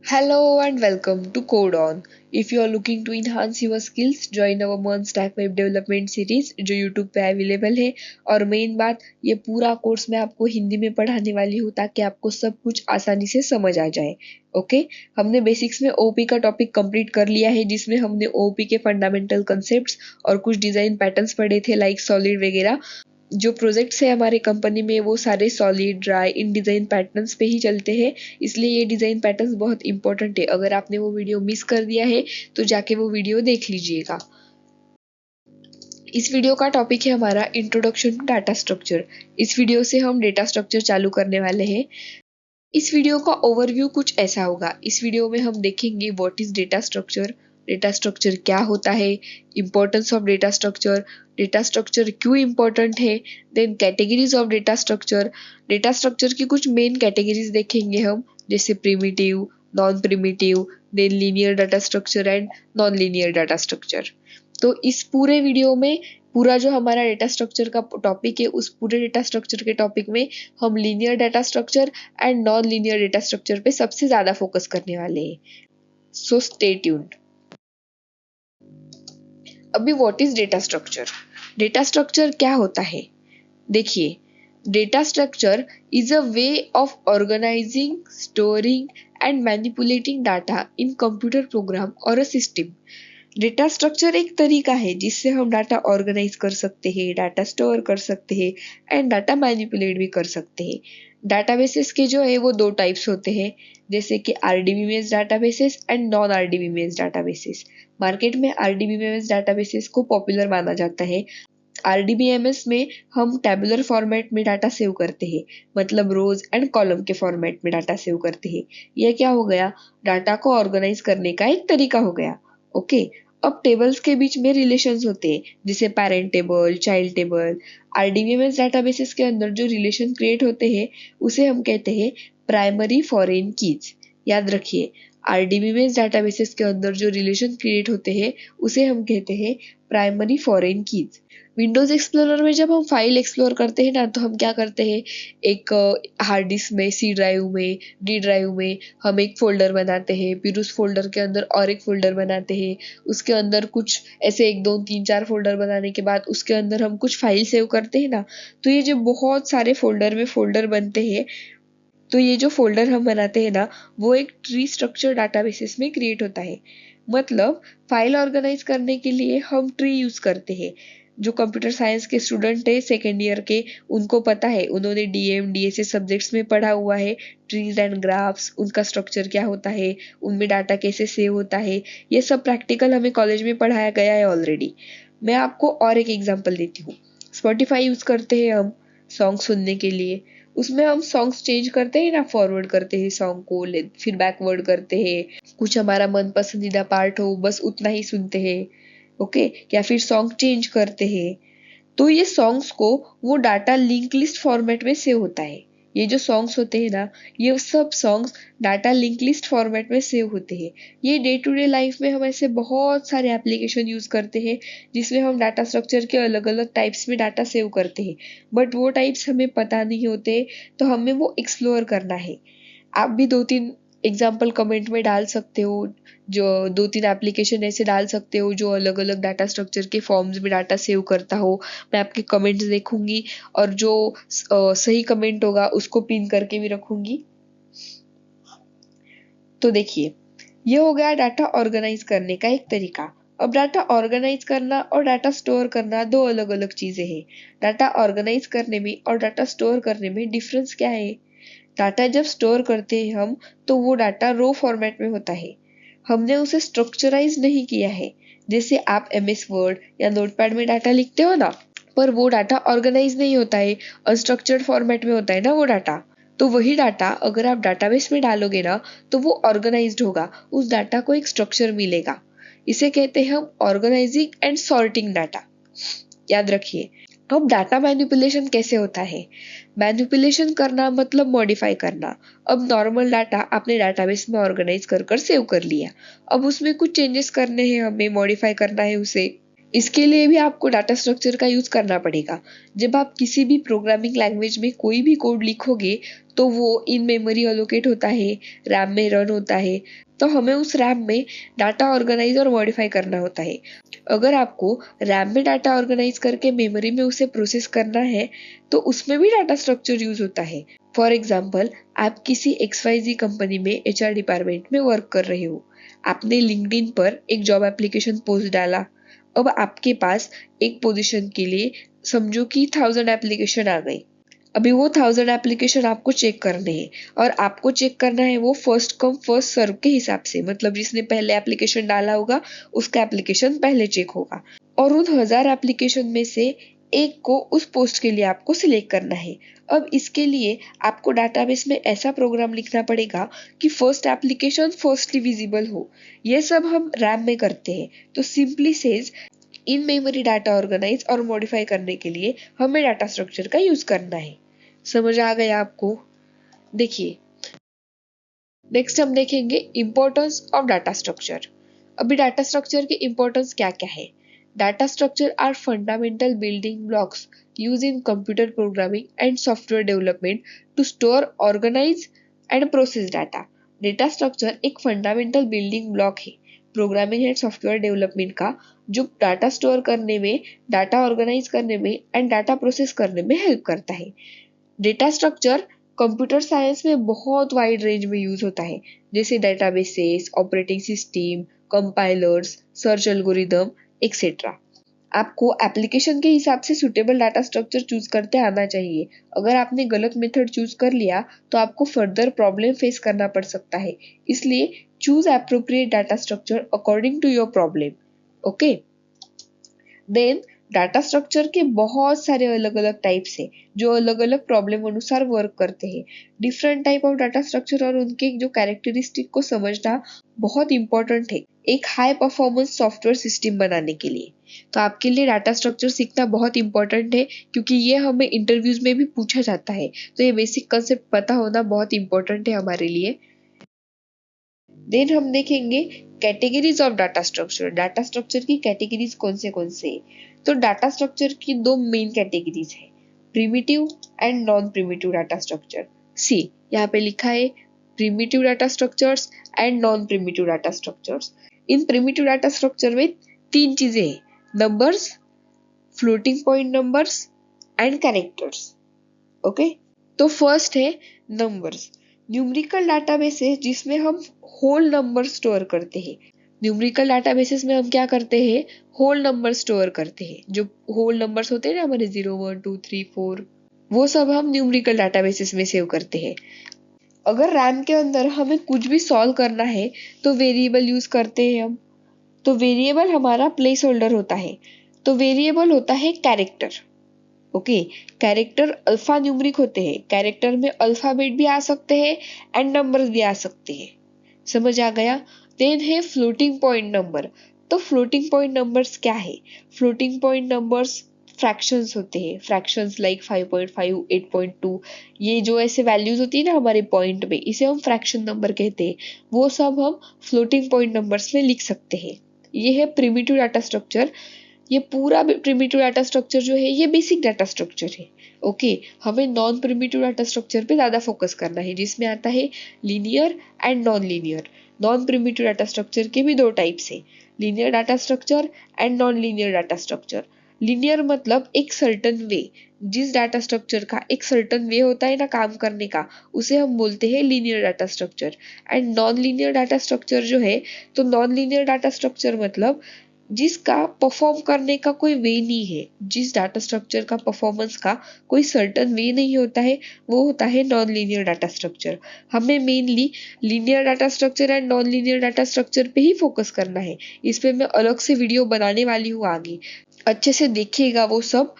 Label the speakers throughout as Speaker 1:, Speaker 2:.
Speaker 1: Hello and welcome to Code On. If you are looking to enhance your skills, join our Month Stack Web Development Series जो YouTube पे available है। और main बात, ये पूरा course मैं आपको हिंदी में पढ़ाने वाली हूँ ताकि आपको सब कुछ आसानी से समझ आ जाए। ओके, हमने बेसिक्स में ओपी का टॉपिक कंप्लीट कर लिया है, जिसमें हमने ओपी के फंडामेंटल कंसेप्ट्स और कुछ डिजाइन पैटर्न्स पढ़े थे लाइक सॉलिड वगैरह। जो प्रोजेक्ट्स है हमारे कंपनी में वो सारे सॉलिड ड्राई इन डिज़ाइन पैटर्न्स पे ही चलते हैं, इसलिए ये डिज़ाइन पैटर्न्स बहुत इंपॉर्टेंट है। अगर आपने वो वीडियो मिस कर दिया है तो जाके वो वीडियो देख लीजिएगा। इस वीडियो का टॉपिक है हमारा इंट्रोडक्शन टू डाटा स्ट्रक्चर। इस वीडियो से हम डेटा स्ट्रक्चर चालू करने वाले हैं। इस वीडियो का ओवरव्यू कुछ ऐसा होगा। इस वीडियो में हम देखेंगे व्हाट इज डेटा स्ट्रक्चर क्या होता है, इंपॉर्टेंस ऑफ डेटा स्ट्रक्चर क्यों इंपॉर्टेंट है, then categories of data structure की कुछ मेन कैटेगरीज देखेंगे हम, जैसे primitive, non primitive, then linear data structure and non linear data structure. तो इस पूरे वीडियो में पूरा जो हमारा डेटा स्ट्रक्चर का टॉपिक है, उस पूरे डेटा स्ट्रक्चर के टॉपिक में हम linear data structure and non linear data structure पे सबसे ज्यादा फोकस करने वाले हैं। So stay tuned. अभी व्हाट इज डेटा स्ट्रक्चर क्या होता है? देखिए, data structure is a way of organising, storing and manipulating data in computer program और अ सिस्टम। डेटा स्ट्रक्चर एक तरीका है जिससे हम डाटा ऑर्गेनाइज कर सकते हैं, डाटा स्टोर कर सकते हैं एंड डाटा मैनिपुलेट भी कर सकते हैं। डाटाबेसेस के जो है वो दो टाइप्स होते हैं, जैसे कि RDB based databases and non RDB based databases. Market में आरडीबी बेस्ड डाटाबेसेस को पॉपुलर माना जाता है। आरडीबीएमएस में हम टेबुलर फॉर्मेट में डाटा सेव करते हैं, मतलब रोज एंड कॉलम के फॉर्मेट में डाटा सेव करते हैं। यह क्या हो गया? डाटा को ऑर्गेनाइज करने का एक तरीका हो गया। ओके, अब टेबल्स के बीच में रिलेशंस होते हैं, जैसे parent table, child table. RDBMS databases के अंदर जो रिलेशन क्रिएट होते हैं उसे हम कहते हैं प्राइमरी फॉरेन कीज। याद रखिए, आरडीबीएमएस डाटाबेसेस के अंदर जो रिलेशन क्रिएट होते हैं उसे हम कहते हैं primary foreign keys. Windows explorer में जब हम फाइल एक्सप्लोर करते हैं ना, तो हम क्या करते हैं, एक हार्ड डिस्क में, सी ड्राइव में, डी ड्राइव में हम एक फोल्डर बनाते हैं, फिर उस फोल्डर के अंदर और एक फोल्डर बनाते हैं, उसके अंदर कुछ ऐसे 1 2 3 4 फोल्डर बनाने के बाद उसके अंदर हम कुछ फाइल सेव करते हैं ना। तो ये जो बहुत सारे फोल्डर में फोल्डर बनते हैं, तो ये जो फोल्डर हम बनाते हैं ना, वो एक ट्री स्ट्रक्चर डाटाबेसेस में क्रिएट होता है। मतलब फाइल ऑर्गेनाइज करने के लिए हम ट्री यूज करते हैं। जो कंप्यूटर साइंस के स्टूडेंट है सेकेंड ईयर के, उनको पता है, उन्होंने डीएम डीएसए सब्जेक्ट्स में पढ़ा हुआ है। ट्रीज एंड ग्राफ्स, उनका स्ट्रक्चर क्या होता है, उनमें डाटा कैसे सेव होता है, ये सब प्रैक्टिकल हमें कॉलेज में पढ़ाया गया है ऑलरेडी। मैं आपको और एक एग्जांपल देती हूँ। स्पॉटिफाई यूज करते हैं हम सॉन्ग सुनने के लिए। उसमें हम सॉन्ग्स चेंज करते हैं ना, फॉरवर्ड करते हैं सॉन्ग को, फिर बैकवर्ड करते हैं। कुछ हमारा मन पसंदीदा पार्ट हो बस उतना ही सुनते हैं। ओके, या फिर सॉन्ग चेंज करते हैं। तो ये सॉन्ग्स को वो डाटा लिंक लिस्ट फॉर्मेट में सेव होता है। ये जो सॉन्ग्स होते हैं ना, ये सब songs data link list format में सेव होते हैं। ये डे टू डे लाइफ में हम ऐसे बहुत सारे एप्लीकेशन यूज करते हैं जिसमें हम डाटा स्ट्रक्चर के अलग अलग टाइप्स में डाटा सेव करते हैं, बट वो टाइप्स हमें पता नहीं होते, तो हमें वो एक्सप्लोर करना है। आप भी 2 3 एग्जाम्पल कमेंट में डाल सकते हो, जो 2 3 एप्लीकेशन ऐसे डाल सकते हो जो अलग अलग डाटा स्ट्रक्चर के फॉर्म्स में डाटा सेव करता हो। मैं आपके कमेंट्स देखूंगी और जो सही कमेंट होगा उसको पिन करके भी रखूंगी। तो देखिए, ये हो गया डाटा ऑर्गेनाइज करने का एक तरीका। अब डाटा ऑर्गेनाइज करना और डाटा स्टोर करना दो अलग अलग चीजें हैं। डाटा ऑर्गेनाइज करने में और डाटा स्टोर करने में डिफरेंस क्या है? डाटा जब स्टोर करते हैं हम, तो वो डाटा रो फॉर्मेट में होता है। हमने उसे स्ट्रक्चराइज नहीं किया है। जैसे आप एमएस वर्ड या नोटपैड में डाटा लिखते हो ना, पर वो डाटा ऑर्गेनाइज नहीं होता है, अनस्ट्रक्चर्ड फॉर्मेट में होता है ना वो डाटा। तो वही डाटा अगर आप डाटाबेस में डालोगे ना, तो वो ऑर्गेनाइज्ड होगा, उस डाटा को एक स्ट्रक्चर मिलेगा। इसे कहते हैं हम ऑर्गेनाइजिंग एंड सॉर्टिंग डाटा। याद रखिए। अब डाटा मैनिपुलेशन कैसे होता है? मैनिपुलेशन करना मतलब मॉडिफाई करना। अब नॉर्मल डाटा आपने डाटाबेस में ऑर्गेनाइज कर कर सेव कर लिया। अब उसमें कुछ चेंजेस करने हैं, हमें मॉडिफाई करना है उसे। इसके लिए भी आपको डाटा स्ट्रक्चर का यूज करना पड़ेगा। जब आप किसी भी प्रोग्रामिंग लैंग्वेज में कोई भी कोड लिखोगे तो वो इन मेमोरी अलोकेट होता है, रैम में रन होता है, तो हमें उस रैम में डाटा ऑर्गेनाइज और मॉडिफाई करना होता है। अगर आपको रैम में डाटा ऑर्गेनाइज करके मेमोरी में उसे प्रोसेस करना है तो उसमें भी डाटा स्ट्रक्चर यूज होता है। फॉर एग्जाम्पल, आप किसी XYZ कंपनी में HR डिपार्टमेंट में वर्क कर रहे हो। आपने लिंक्डइन पर एक जॉब एप्लीकेशन पोस्ट डाला। अब आपके पास एक पोजीशन के लिए समझो कि 1000 एप्लीकेशन आ गई। अभी वो 1000 एप्लीकेशन आपको चेक करने हैं और आपको चेक करना है वो फर्स्ट कम फर्स्ट सर्व के हिसाब से, मतलब जिसने पहले एप्लीकेशन डाला होगा उसका एप्लीकेशन पहले चेक होगा। और उन 1000 एप्लीकेशन में से एक को उस पोस्ट के लिए आपको सिलेक्ट करना है। अब इसके लिए आपको डाटाबेस में ऐसा प्रोग्राम लिखना पड़ेगा कि फर्स्ट एप्लीकेशन फर्स्टली विजिबल हो। ये सब हम रैम में करते हैं। तो simply says, in memory data organise और मॉडिफाई करने के लिए हमें डाटा स्ट्रक्चर का यूज करना है। समझ आ गया आपको? देखिए, नेक्स्ट हम देखेंगे इम्पोर्टेंस ऑफ डाटा स्ट्रक्चर। अभी डाटा स्ट्रक्चर की इम्पोर्टेंस क्या क्या है? Data structure are fundamental building blocks use in computer programming and software development to store, organise and process data. Data structure एक फंडामेंटल बिल्डिंग ब्लॉक है programming and software development का, जो data store करने में, data organise करने में and data process करने में हेल्प करता है। डेटा स्ट्रक्चर कंप्यूटर साइंस में बहुत वाइड रेंज में यूज होता है, जैसे databases, operating system, compilers, search algorithm etcetera. आपको एप्लीकेशन के हिसाब से सुटेबल डाटा स्ट्रक्चर चूज करते आना चाहिए। अगर आपने गलत मेथड चूज कर लिया तो आपको फर्दर प्रॉब्लम फेस करना पड़ सकता है। इसलिए choose appropriate data structure according to your problem. Okay, then data structure के बहुत सारे अलग अलग टाइप्स है जो अलग अलग प्रॉब्लम अनुसार वर्क करते हैं। Different type of data structure और उनके जो कैरेक्टरिस्टिक को समझना बहुत इंपॉर्टेंट है एक हाई परफॉर्मेंस सॉफ्टवेयर सिस्टम बनाने के लिए। तो आपके लिए डाटा स्ट्रक्चर सीखना बहुत इंपॉर्टेंट है क्योंकि ये हमें इंटरव्यूज में भी पूछा जाता है। तो ये बेसिक कंसेप्ट पता होना बहुत इंपॉर्टेंट है हमारे लिए। देन हम देखेंगे categories of data structure. Data structure की कैटेगरीज कौन से तो डाटा स्ट्रक्चर की दो मेन कैटेगरीज है, primitive and non primitive data structure. See यहाँ पे लिखा है primitive data structures and non primitive data structures. इन प्रिमिटिव डाटा स्ट्रक्चर में तीन चीजें हैं, numbers, floating point numbers and characters. Okay, तो फर्स्ट है नंबर्स। न्यूमेरिकल डाटाबेसेस जिसमें हम होल नंबर स्टोर करते हैं। न्यूमेरिकल डाटाबेसेस में हम क्या करते हैं, होल नंबर स्टोर करते हैं। जो होल नंबर्स होते हैं ना हमारे 0 1 2 3 4, वो सब हम न्यूमेरिकल डाटाबेसेस में सेव करते हैं। अगर रैम के अंदर हमें कुछ भी सॉल्व करना है तो वेरिएबल यूज करते हैं हम। तो वेरिएबल हमारा प्लेस होल्डर होता है। तो वेरिएबल होता है character. Okay, character alpha numeric होते हैं। कैरेक्टर में अल्फाबेट भी आ सकते हैं एंड नंबर्स भी आ सकते हैं। समझ आ गया? देन है फ्लोटिंग पॉइंट नंबर। तो फ्लोटिंग पॉइंट नंबर्स क्या है? फ्लोटिंग पॉइंट नंबर्स फ्रैक्शंस होते हैं। फ्रैक्शंस लाइक 5.5, 8.2, ये जो ऐसे वैल्यूज होती है ना हमारे पॉइंट में, इसे हम फ्रैक्शन नंबर कहते हैं। वो सब हम फ्लोटिंग पॉइंट नंबर्स में लिख सकते हैं। ये है प्रिमिटिव डाटा स्ट्रक्चर। ये पूरा प्रिमिटिव डाटा स्ट्रक्चर जो है ये बेसिक डाटा स्ट्रक्चर है। ओके, हमें नॉन प्रिमिटिव डाटा स्ट्रक्चर पे ज्यादा फोकस करना है जिसमें आता है linear and non linear. Non primitive data structure के भी दो टाइप्स है, linear data structure and non linear data structure. Linear मतलब एक सर्टन वे, जिस डाटा स्ट्रक्चर का एक सर्टन वे होता है ना काम करने का, उसे हम बोलते हैं linear data structure. And non linear data structure जो है, तो नॉन लीनियर डाटा स्ट्रक्चर मतलब जिसका परफॉर्म करने का कोई वे नहीं है, जिस डाटा स्ट्रक्चर का परफॉर्मेंस का कोई सर्टन वे नहीं होता है, वो होता है नॉन लीनियर डाटा स्ट्रक्चर। हमें mainly linear data structure and non linear data structure पे ही फोकस करना है। इस पे मैं अलग से वीडियो बनाने वाली हूँ आगे, अच्छे से देखिएगा वो सब।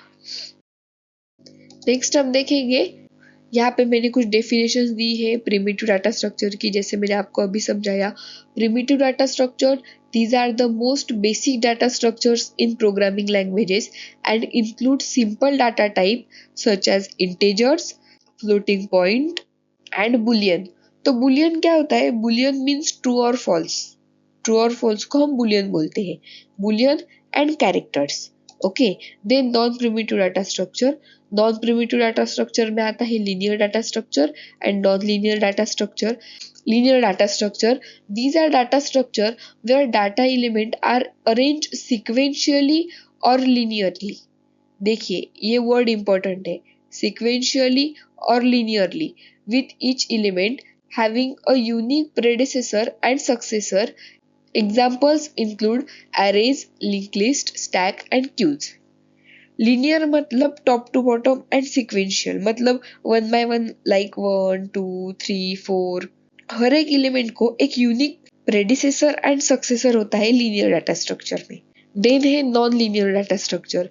Speaker 1: नेक्स्ट हम देखेंगे, यहाँ पे मैंने कुछ डेफिनेशंस दी है प्रिमिटिव डाटा स्ट्रक्चर की, जैसे मैंने आपको अभी समझाया। Primitive data structure, these are the most basic data structures in programming languages and include simple data type such as integers, floating point and boolean। तो boolean क्या होता है? boolean means true or false। True और false को हम boolean बोलते हैं। boolean and characters. Okay, then non-primitive data structure. Non-primitive data structure में आता है linear data structure and non-linear data structure. Linear data structure, these are data structure where data element are arranged sequentially or linearly. देखिए ये word important है, sequentially or linearly, with each element having a unique predecessor and successor. Examples include arrays, linked list, stack and queues. Linear मतलब top to bottom and sequential मतलब one by one like 1, 2, 3, 4. हर एक element को एक unique predecessor and successor होता है linear data structure में. Then है non linear data structure.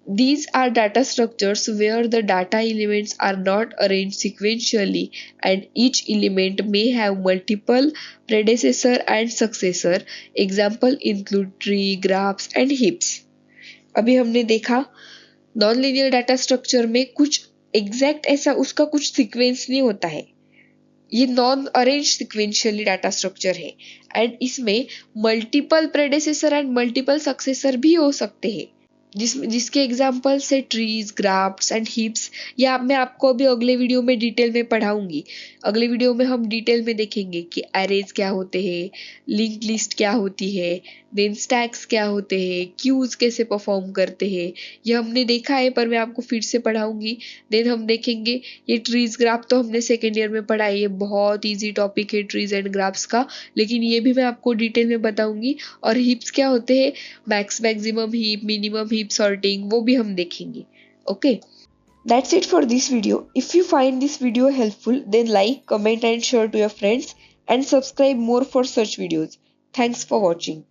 Speaker 1: These are data structures where the data elements are not arranged sequentially and each element may have multiple predecessor and successor. Example include tree, graphs and heaps. अभी हमने देखा non linear data structure में कुछ exact ऐसा उसका कुछ sequence नहीं होता है. ये non arrange sequentially data structure है एंड इसमें मल्टीपल प्रेडेसेसर एंड मल्टीपल सक्सेसर भी हो सकते हैं, जिसके एग्जाम्पल से ट्रीज, ग्राफ्स एंड हीप्स. या मैं आपको अभी अगले वीडियो में डिटेल में पढ़ाऊंगी. अगले वीडियो में हम डिटेल में देखेंगे कि एरेज क्या होते हैं, लिंक्ड लिस्ट क्या होती है, देन स्टैक्स क्या होते हैं, क्यूज कैसे परफॉर्म करते हैं. ये हमने देखा है पर मैं आपको फिर से पढ़ाऊंगी. देन हम देखेंगे ये ट्रीज ग्राफ तो हमने सेकेंड ईयर में पढ़ा है, ये बहुत ईजी टॉपिक है ट्रीज एंड ग्राफ्स का, लेकिन ये भी मैं आपको डिटेल में बताऊंगी. और हीप्स क्या होते हैं, max maximum heap, minimum heap sorting, वो भी हम देखेंगे. Okay, that's it for this video. If you find this video helpful, then like, comment and share to your friends and subscribe more for such videos. Thanks for watching.